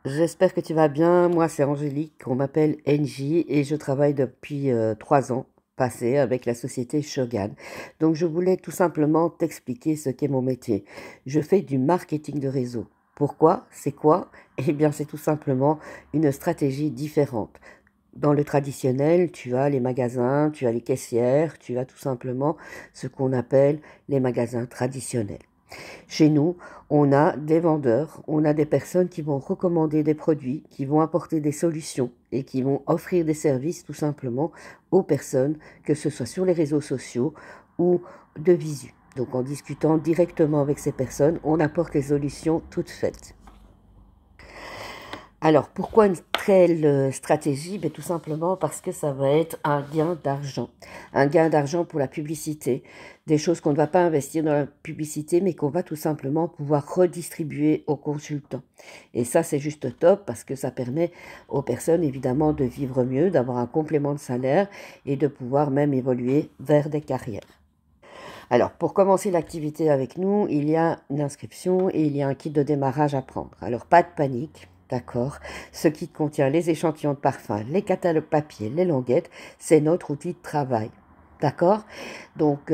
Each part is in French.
J'espère que tu vas bien. Moi, c'est Angélique, on m'appelle NJ et je travaille depuis 3 ans passés avec la société Shogun. Donc, je voulais tout simplement t'expliquer ce qu'est mon métier. Je fais du marketing de réseau. Pourquoi? C'est quoi? Eh bien, c'est tout simplement une stratégie différente. Dans le traditionnel, tu as les magasins, tu as les caissières, tu as tout simplement ce qu'on appelle les magasins traditionnels. Chez nous, on a des vendeurs, on a des personnes qui vont recommander des produits, qui vont apporter des solutions et qui vont offrir des services tout simplement aux personnes, que ce soit sur les réseaux sociaux ou de visu. Donc en discutant directement avec ces personnes, on apporte les solutions toutes faites. Alors, pourquoi une telle stratégie? Ben, tout simplement parce que ça va être un gain d'argent. Un gain d'argent pour la publicité. Des choses qu'on ne va pas investir dans la publicité, mais qu'on va tout simplement pouvoir redistribuer aux consultants. Et ça, c'est juste top parce que ça permet aux personnes, évidemment, de vivre mieux, d'avoir un complément de salaire et de pouvoir même évoluer vers des carrières. Alors, pour commencer l'activité avec nous, il y a une inscription et il y a un kit de démarrage à prendre. Alors, pas de panique, d'accord? Ce kit contient les échantillons de parfum, les catalogues papier, les languettes. C'est notre outil de travail, d'accord? Donc,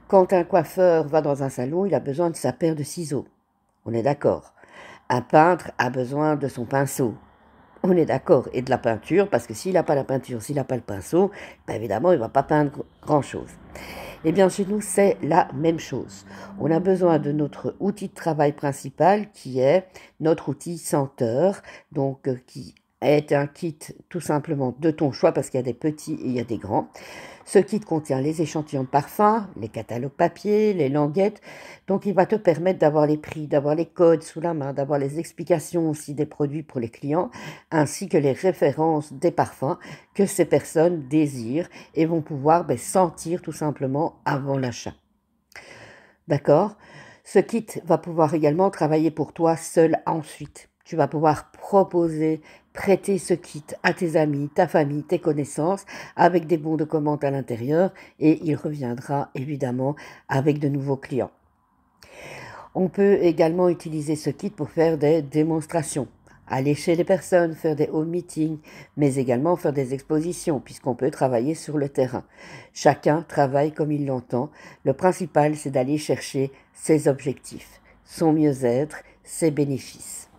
quand un coiffeur va dans un salon, il a besoin de sa paire de ciseaux. On est d'accord. Un peintre a besoin de son pinceau. On est d'accord. Et de la peinture, parce que s'il n'a pas la peinture, s'il n'a pas le pinceau, ben évidemment, il ne va pas peindre grand-chose. Eh bien, chez nous, c'est la même chose. On a besoin de notre outil de travail principal qui est notre outil senteur, donc qui est un kit tout simplement de ton choix parce qu'il y a des petits et il y a des grands. Ce kit contient les échantillons de parfum, les catalogues papier, les languettes. Donc, il va te permettre d'avoir les prix, d'avoir les codes sous la main, d'avoir les explications aussi des produits pour les clients, ainsi que les références des parfums que ces personnes désirent et vont pouvoir sentir tout simplement avant l'achat. D'accord? Ce kit va pouvoir également travailler pour toi seul ensuite. Tu vas pouvoir proposer, prêter ce kit à tes amis, ta famille, tes connaissances, avec des bons de commande à l'intérieur et il reviendra évidemment avec de nouveaux clients. On peut également utiliser ce kit pour faire des démonstrations, aller chez les personnes, faire des home meetings, mais également faire des expositions, puisqu'on peut travailler sur le terrain. Chacun travaille comme il l'entend. Le principal, c'est d'aller chercher ses objectifs, son mieux-être, ses bénéfices.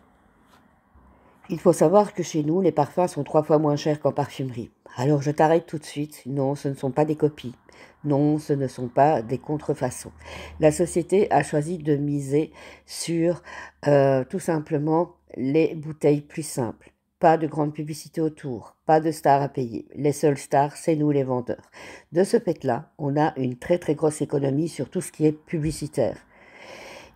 Il faut savoir que chez nous, les parfums sont 3 fois moins chers qu'en parfumerie. Alors je t'arrête tout de suite. Non, ce ne sont pas des copies. Non, ce ne sont pas des contrefaçons. La société a choisi de miser sur tout simplement les bouteilles plus simples. Pas de grande publicité autour, pas de stars à payer. Les seules stars, c'est nous les vendeurs. De ce fait-là, on a une très très grosse économie sur tout ce qui est publicitaire.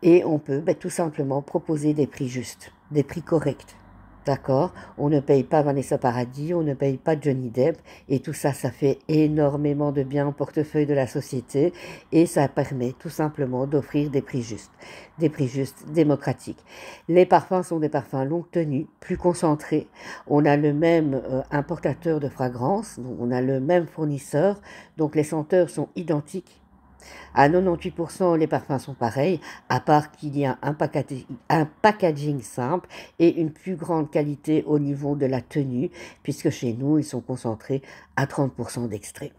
Et on peut tout simplement proposer des prix justes, des prix corrects. D'accord? On ne paye pas Vanessa Paradis, on ne paye pas Johnny Depp, et tout ça, ça fait énormément de bien au portefeuille de la société, et ça permet tout simplement d'offrir des prix justes, démocratiques. Les parfums sont des parfums longue tenue, plus concentrés. On a le même importateur de fragrances, on a le même fournisseur, donc les senteurs sont identiques. À 98%, les parfums sont pareils, à part qu'il y a un packaging simple et une plus grande qualité au niveau de la tenue, puisque chez nous, ils sont concentrés à 30% d'extrait.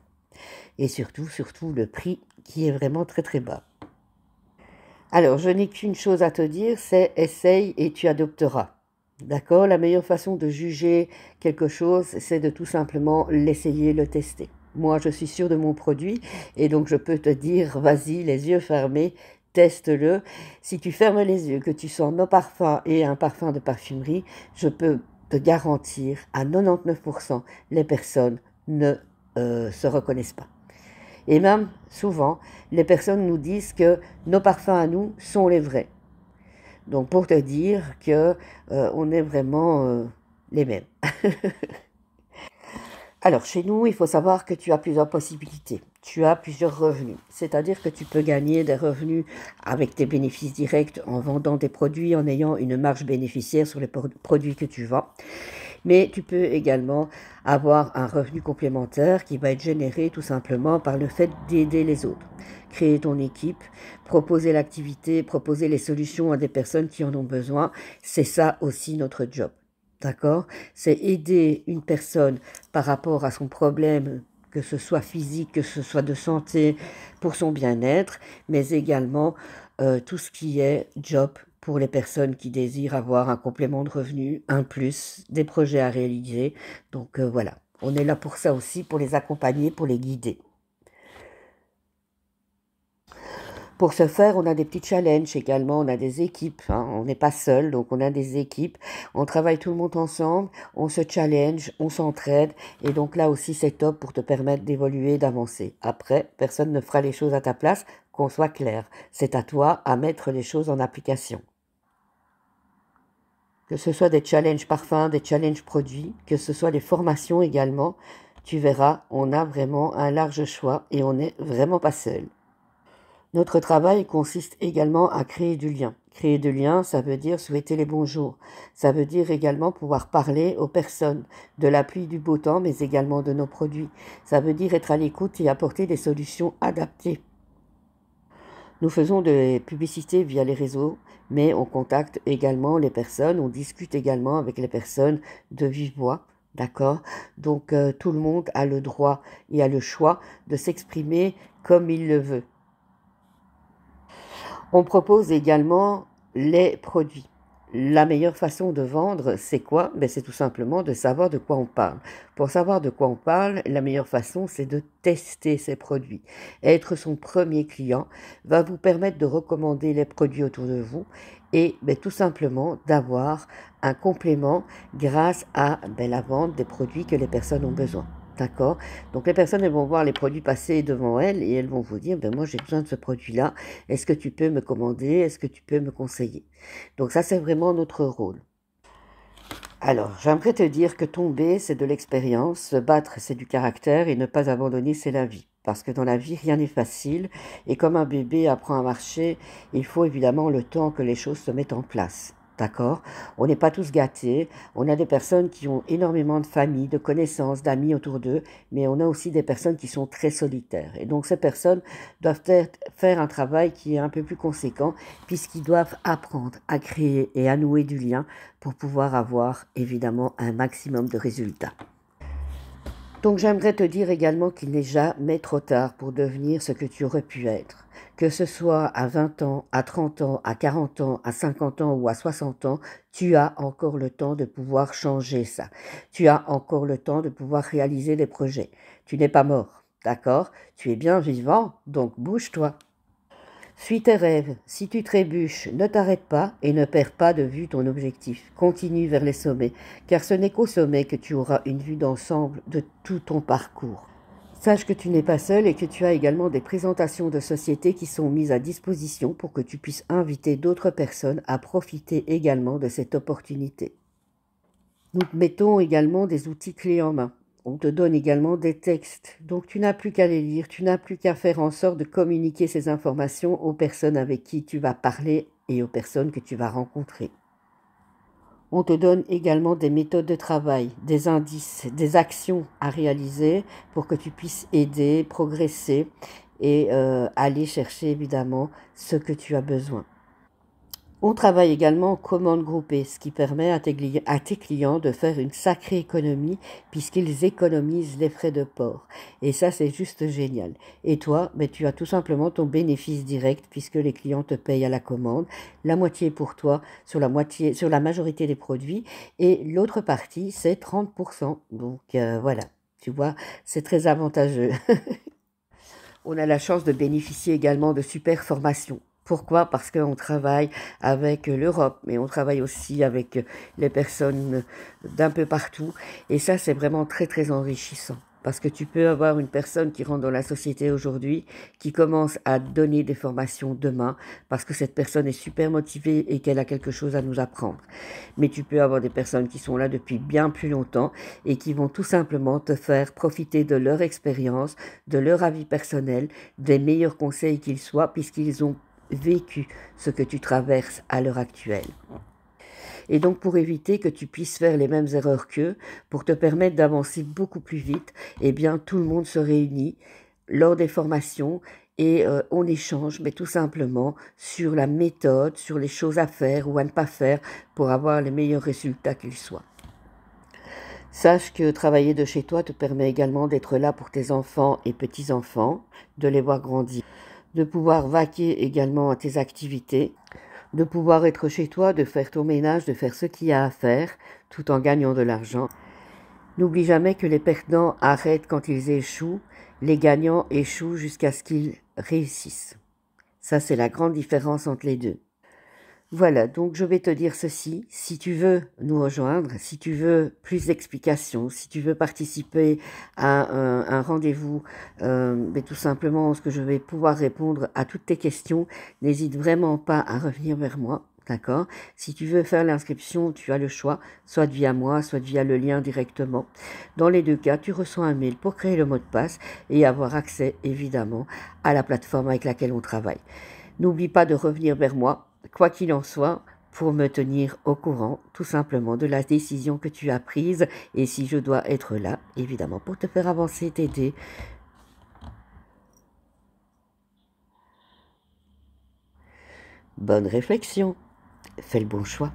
Et surtout, le prix qui est vraiment très très bas. Alors, je n'ai qu'une chose à te dire, c'est essaye et tu adopteras. D'accord? La meilleure façon de juger quelque chose, c'est de tout simplement l'essayer, le tester. Moi, je suis sûre de mon produit et donc je peux te dire, vas-y, les yeux fermés, teste-le. Si tu fermes les yeux, que tu sens nos parfums et un parfum de parfumerie, je peux te garantir à 99%, les personnes ne se reconnaissent pas. Et même, souvent, les personnes nous disent que nos parfums à nous sont les vrais. Donc, pour te dire que on est vraiment les mêmes. Alors, chez nous, il faut savoir que tu as plusieurs possibilités. Tu as plusieurs revenus. C'est-à-dire que tu peux gagner des revenus avec tes bénéfices directs en vendant des produits, en ayant une marge bénéficiaire sur les produits que tu vends. Mais tu peux également avoir un revenu complémentaire qui va être généré tout simplement par le fait d'aider les autres. Créer ton équipe, proposer l'activité, proposer les solutions à des personnes qui en ont besoin, c'est ça aussi notre job. d'accord? C'est aider une personne par rapport à son problème, que ce soit physique, que ce soit de santé, pour son bien-être, mais également tout ce qui est job pour les personnes qui désirent avoir un complément de revenu, un plus, des projets à réaliser. Donc voilà, on est là pour ça aussi, pour les accompagner, pour les guider. Pour ce faire, on a des petits challenges également, on a des équipes, hein, on n'est pas seul, donc on a des équipes, on travaille tout le monde ensemble, on se challenge, on s'entraide, et donc là aussi c'est top pour te permettre d'évoluer, d'avancer. Après, personne ne fera les choses à ta place, qu'on soit clair, c'est à toi à mettre les choses en application. Que ce soit des challenges parfums, des challenges produits, que ce soit des formations également, tu verras, on a vraiment un large choix et on n'est vraiment pas seul. Notre travail consiste également à créer du lien. Créer du lien, ça veut dire souhaiter les bonjours. Ça veut dire également pouvoir parler aux personnes de la pluie, du beau temps, mais également de nos produits. Ça veut dire être à l'écoute et apporter des solutions adaptées. Nous faisons des publicités via les réseaux, mais on contacte également les personnes, on discute également avec les personnes de vive voix. D'accord? Donc tout le monde a le droit et a le choix de s'exprimer comme il le veut. On propose également les produits. La meilleure façon de vendre, c'est quoi? Ben, c'est tout simplement de savoir de quoi on parle. Pour savoir de quoi on parle, la meilleure façon, c'est de tester ces produits. Être son premier client va vous permettre de recommander les produits autour de vous et ben, tout simplement d'avoir un complément grâce à ben, la vente des produits que les personnes ont besoin. D'accord? Donc les personnes, elles vont voir les produits passer devant elles et elles vont vous dire, ben moi j'ai besoin de ce produit-là, est-ce que tu peux me commander, est-ce que tu peux me conseiller? Donc ça c'est vraiment notre rôle. Alors, j'aimerais te dire que tomber, c'est de l'expérience, se battre, c'est du caractère et ne pas abandonner, c'est la vie. Parce que dans la vie, rien n'est facile et comme un bébé apprend à marcher, il faut évidemment le temps que les choses se mettent en place. D'accord? On n'est pas tous gâtés. On a des personnes qui ont énormément de familles, de connaissances, d'amis autour d'eux, mais on a aussi des personnes qui sont très solitaires. Et donc ces personnes doivent faire un travail qui est un peu plus conséquent, puisqu'ils doivent apprendre à créer et à nouer du lien pour pouvoir avoir évidemment un maximum de résultats. Donc j'aimerais te dire également qu'il n'est jamais trop tard pour devenir ce que tu aurais pu être. Que ce soit à 20 ans, à 30 ans, à 40 ans, à 50 ans ou à 60 ans, tu as encore le temps de pouvoir changer ça. Tu as encore le temps de pouvoir réaliser des projets. Tu n'es pas mort, d'accord? Tu es bien vivant, donc bouge-toi. Suis tes rêves. Si tu trébuches, ne t'arrête pas et ne perds pas de vue ton objectif. Continue vers les sommets, car ce n'est qu'au sommet que tu auras une vue d'ensemble de tout ton parcours. Sache que tu n'es pas seul et que tu as également des présentations de sociétés qui sont mises à disposition pour que tu puisses inviter d'autres personnes à profiter également de cette opportunité. Nous mettons également des outils clés en main. On te donne également des textes, donc tu n'as plus qu'à les lire, tu n'as plus qu'à faire en sorte de communiquer ces informations aux personnes avec qui tu vas parler et aux personnes que tu vas rencontrer. On te donne également des méthodes de travail, des indices, des actions à réaliser pour que tu puisses aider, progresser et aller chercher évidemment ce que tu as besoin. On travaille également en commande groupée, ce qui permet à tes clients de faire une sacrée économie puisqu'ils économisent les frais de port. Et ça, c'est juste génial. Et toi, ben, tu as tout simplement ton bénéfice direct puisque les clients te payent à la commande. La moitié pour toi sur la majorité des produits et l'autre partie, c'est 30%. Donc voilà, tu vois, c'est très avantageux. On a la chance de bénéficier également de super formations. Pourquoi? Parce qu'on travaille avec l'Europe, mais on travaille aussi avec les personnes d'un peu partout. Et ça, c'est vraiment très, très enrichissant. Parce que tu peux avoir une personne qui rentre dans la société aujourd'hui, qui commence à donner des formations demain, parce que cette personne est super motivée et qu'elle a quelque chose à nous apprendre. Mais tu peux avoir des personnes qui sont là depuis bien plus longtemps et qui vont tout simplement te faire profiter de leur expérience, de leur avis personnel, des meilleurs conseils qu'ils soient, puisqu'ils ont vécu ce que tu traverses à l'heure actuelle. Et donc pour éviter que tu puisses faire les mêmes erreurs qu'eux, pour te permettre d'avancer beaucoup plus vite, eh bien tout le monde se réunit lors des formations et on échange, mais tout simplement sur la méthode, sur les choses à faire ou à ne pas faire pour avoir les meilleurs résultats qu'ils soient. Sache que travailler de chez toi te permet également d'être là pour tes enfants et petits-enfants, de les voir grandir, de pouvoir vaquer également à tes activités, de pouvoir être chez toi, de faire ton ménage, de faire ce qu'il y a à faire, tout en gagnant de l'argent. N'oublie jamais que les perdants arrêtent quand ils échouent, les gagnants échouent jusqu'à ce qu'ils réussissent. Ça, c'est la grande différence entre les deux. Voilà, donc je vais te dire ceci, si tu veux nous rejoindre, si tu veux plus d'explications, si tu veux participer à un rendez-vous, mais tout simplement ce que je vais pouvoir répondre à toutes tes questions, n'hésite vraiment pas à revenir vers moi, d'accord? Si tu veux faire l'inscription, tu as le choix, soit via moi, soit via le lien directement. Dans les deux cas, tu reçois un mail pour créer le mot de passe et avoir accès évidemment à la plateforme avec laquelle on travaille. N'oublie pas de revenir vers moi, quoi qu'il en soit, pour me tenir au courant tout simplement de la décision que tu as prise et si je dois être là, évidemment, pour te faire avancer, t'aider. Bonne réflexion, fais le bon choix.